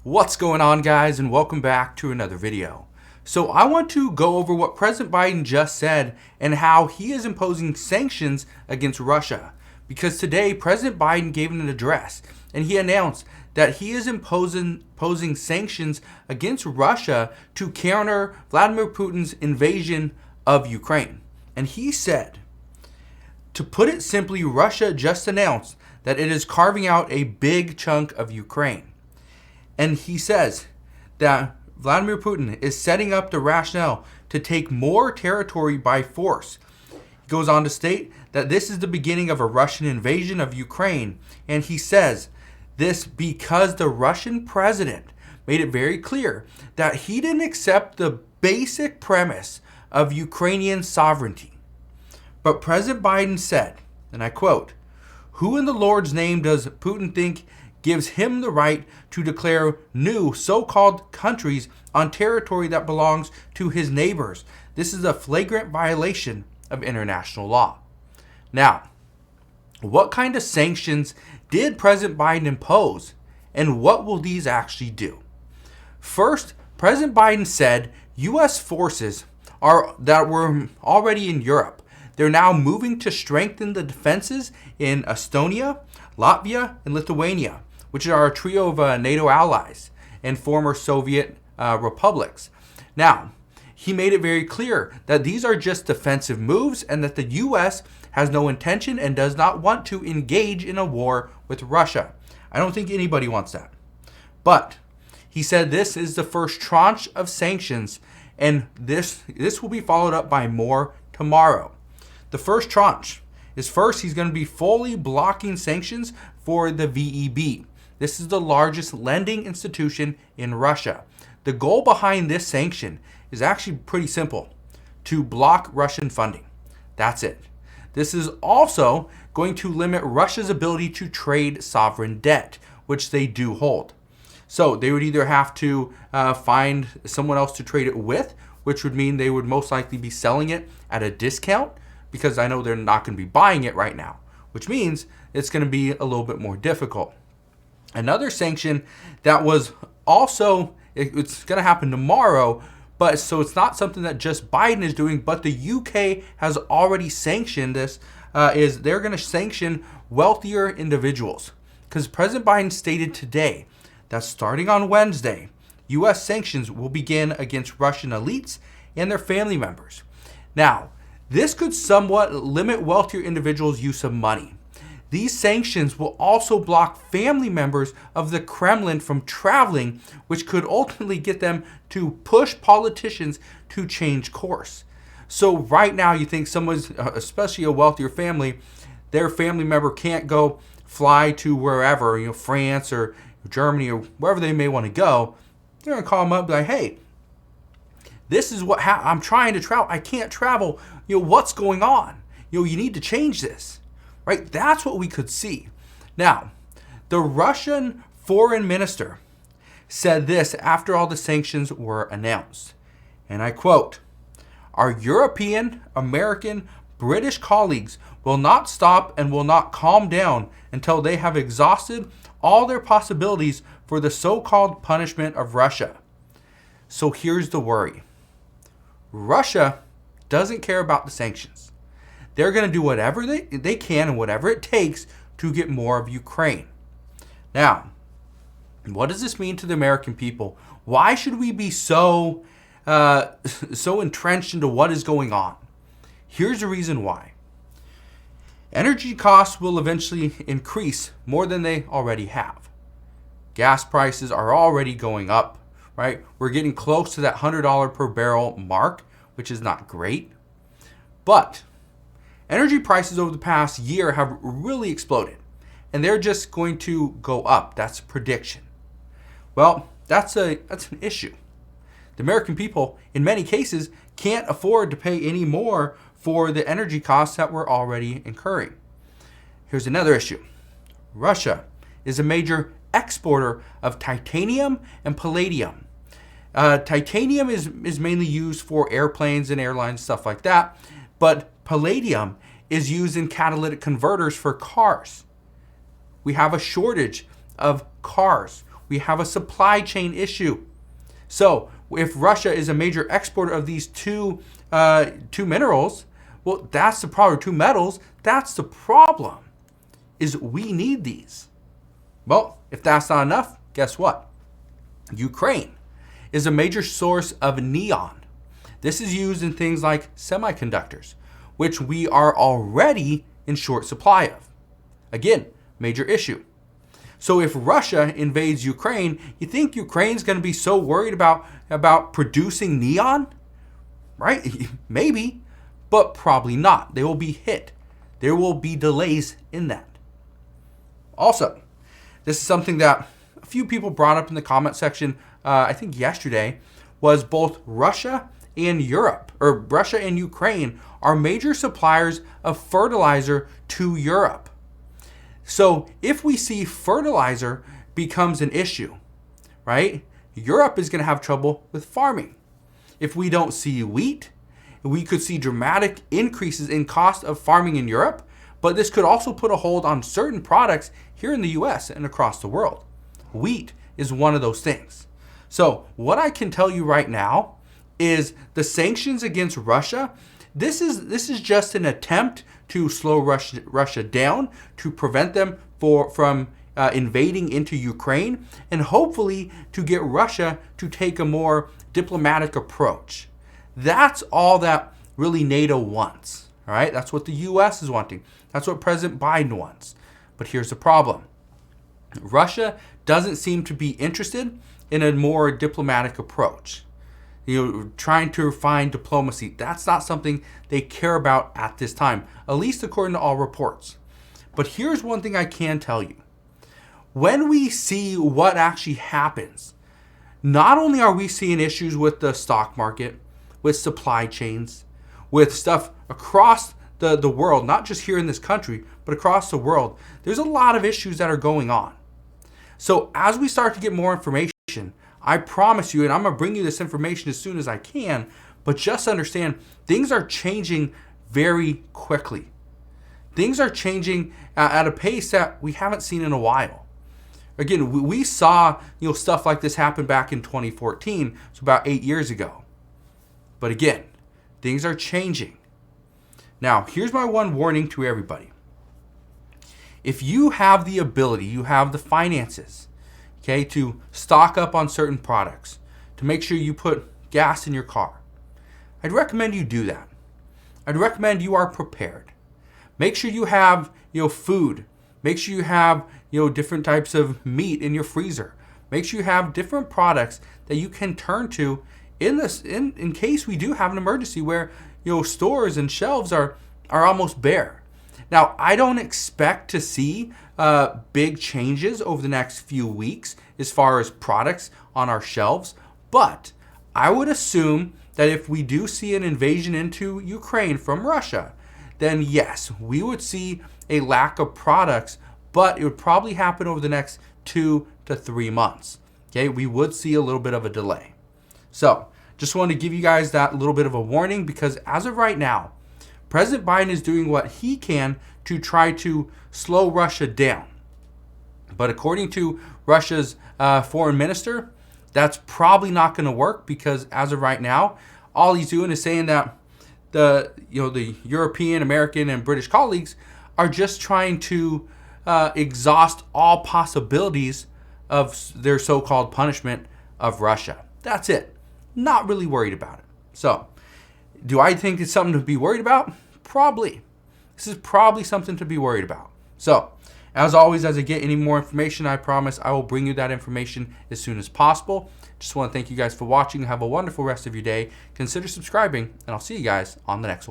What's going on, guys, and welcome back to another video. So I want to go over what President Biden just said and how he is imposing sanctions against Russia. Because today President Biden gave an address and he announced that he is imposing sanctions against Russia to counter Vladimir Putin's invasion of Ukraine. And he said, to put it simply, Russia just announced that it is carving out a big chunk of Ukraine. And he says that Vladimir Putin is setting up the rationale to take more territory by force. He goes on to state that this is the beginning of a Russian invasion of Ukraine. And he says this because the Russian president made it very clear that he didn't accept the basic premise of Ukrainian sovereignty. But President Biden said, and I quote, "Who in the Lord's name does Putin think gives him the right to declare new so-called countries on territory that belongs to his neighbors? This is a flagrant violation of international law." Now, what kind of sanctions did President Biden impose, and what will these actually do? First, President Biden said U.S. forces that were already in Europe, they're now moving to strengthen the defenses in Estonia, Latvia, and Lithuania, which are a trio of NATO allies and former Soviet republics. Now, he made it very clear that these are just defensive moves and that the U.S. has no intention and does not want to engage in a war with Russia. I don't think anybody wants that. But he said this is the first tranche of sanctions, and this will be followed up by more tomorrow. The first tranche is first, he's going to be fully blocking sanctions for the VEB. This is the largest lending institution in Russia. The goal behind this sanction is actually pretty simple: to block Russian funding. That's it. This is also going to limit Russia's ability to trade sovereign debt, which they do hold. So they would either have to find someone else to trade it with, which would mean they would most likely be selling it at a discount, because I know they're not going to be buying it right now, which means it's going to be a little bit more difficult. Another sanction that was also, it's going to happen tomorrow, but so it's not something that just Biden is doing, but the UK has already sanctioned this, is they're going to sanction wealthier individuals. Because President Biden stated today that starting on Wednesday, US sanctions will begin against Russian elites and their family members. Now, this could somewhat limit wealthier individuals' use of money. These sanctions will also block family members of the Kremlin from traveling, which could ultimately get them to push politicians to change course. So right now, you think someone's, especially a wealthier family, their family member can't go fly to wherever, France or Germany or wherever they may want to go. They're going to call them up and be like, "Hey, this is what I'm trying to travel. I can't travel. What's going on? You need to change this." Right? That's what we could see. Now, the Russian foreign minister said this after all the sanctions were announced. And I quote, "Our European, American, British colleagues will not stop and will not calm down until they have exhausted all their possibilities for the so-called punishment of Russia." So here's the worry. Russia doesn't care about the sanctions. They're going to do whatever they can and whatever it takes to get more of Ukraine. Now, what does this mean to the American people? Why should we be so entrenched into what is going on? Here's the reason why. Energy costs will eventually increase more than they already have. Gas prices are already going up, right? We're getting close to that $100 per barrel mark, which is not great. But energy prices over the past year have really exploded, and they're just going to go up. That's a prediction. Well, that's an issue. The American people, in many cases, can't afford to pay any more for the energy costs that we're already incurring. Here's another issue. Russia is a major exporter of titanium and palladium. Titanium is mainly used for airplanes and airlines, stuff like that, but palladium is used in catalytic converters for cars. We have a shortage of cars. we have a supply chain issue. So if Russia is a major exporter of these two minerals, well, that's the problem. Two metals, that's the problem, is we need these. Well, if that's not enough, guess what? Ukraine is a major source of neon. This is used in things like semiconductors, which we are already in short supply of. Again, major issue. So if Russia invades Ukraine, you think Ukraine's going to be so worried about producing neon? Right? Maybe, but probably not. They will be hit. There will be delays in that. Also, this is something that a few people brought up in the comment section, I think yesterday, was both Russia and Europe, or Russia and Ukraine, are major suppliers of fertilizer to Europe. So if we see fertilizer becomes an issue, right, Europe is going to have trouble with farming. If we don't see wheat, we could see dramatic increases in cost of farming in Europe, but this could also put a hold on certain products here in the US and across the world. Wheat is one of those things. So what I can tell you right now is the sanctions against Russia, this is just an attempt to slow Russia down, to prevent them from invading into Ukraine, and hopefully to get Russia to take a more diplomatic approach. That's all that really NATO wants. All right, that's what the US is wanting. That's what President Biden wants. But here's the problem. Russia doesn't seem to be interested in a more diplomatic approach. Trying to find diplomacy, that's not something they care about at this time, at least according to all reports. But here's one thing I can tell you. When we see what actually happens, not only are we seeing issues with the stock market, with supply chains, with stuff across the world, not just here in this country, but across the world, there's a lot of issues that are going on. So as we start to get more information, I promise you, and I'm going to bring you this information as soon as I can, but just understand things are changing very quickly. Things are changing at a pace that we haven't seen in a while. Again, we saw stuff like this happen back in 2014, so about 8 years ago. But again, things are changing. Now, here's my one warning to everybody. If you have the ability, you have the finances, okay, to stock up on certain products, to make sure you put gas in your car, I'd recommend you do that. I'd recommend you are prepared. Make sure you have, food. Make sure you have, different types of meat in your freezer. Make sure you have different products that you can turn to in case we do have an emergency where, stores and shelves are almost bare. Now, I don't expect to see big changes over the next few weeks as far as products on our shelves, but I would assume that if we do see an invasion into Ukraine from Russia, then yes, we would see a lack of products, but it would probably happen over the next 2 to 3 months. Okay, we would see a little bit of a delay. So, just wanted to give you guys that little bit of a warning, because as of right now, President Biden is doing what he can to try to slow Russia down. But according to Russia's foreign minister, that's probably not going to work, because as of right now, all he's doing is saying that the European, American, and British colleagues are just trying to exhaust all possibilities of their so-called punishment of Russia. That's it. Not really worried about it. So, do I think it's something to be worried about? Probably. This is probably something to be worried about. So, as always, as I get any more information, I promise I will bring you that information as soon as possible. Just want to thank you guys for watching. Have a wonderful rest of your day. Consider subscribing, and I'll see you guys on the next one.